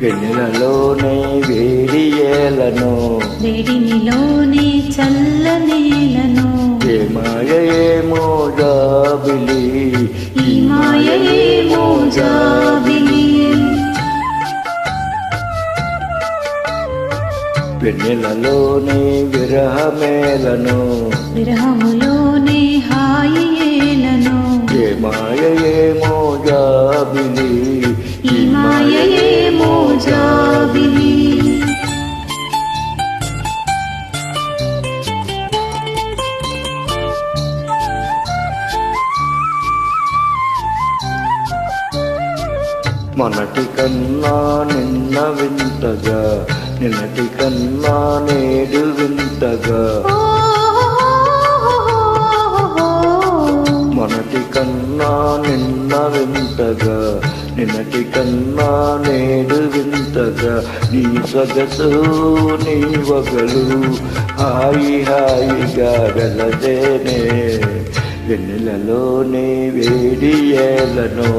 వెన్నెలలోనే వేడి ఏలను వేడినిలోనే చల్లనేలను ఏ మాయేమో జాబిలి ఈ మాయేమో జాబిలి వెన్నెలలోనే విరహమేలను విరహములోనే హాయియేలను ఏ మాయేమో జాబిలి ఈ మాయేమో జాబిలి మొన్నటి కన్నా నిన్న వింతగా నిన్నటి కన్నా నేడు వింతగా మొన్నటి కన్నా నిన్న వింతగా నిన్నటి కన్నా నేడు వింతగా నీ సొగసు నీ వగలు హాయి హాయిగా గలదేనే వెన్నెలలోనే వేడి ఏలను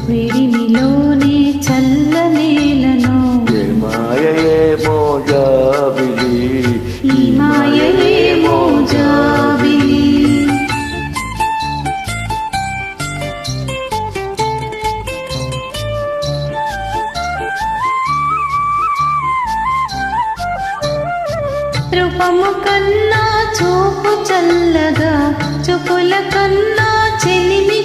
వేడినిలోనే చల్లనేలను ఏ మాయేమో జాబిలి ఈ మాయేమో జాబిలి రూపము కన్నా చూపు చల్లగా చూపుల కన్నా చెలిమి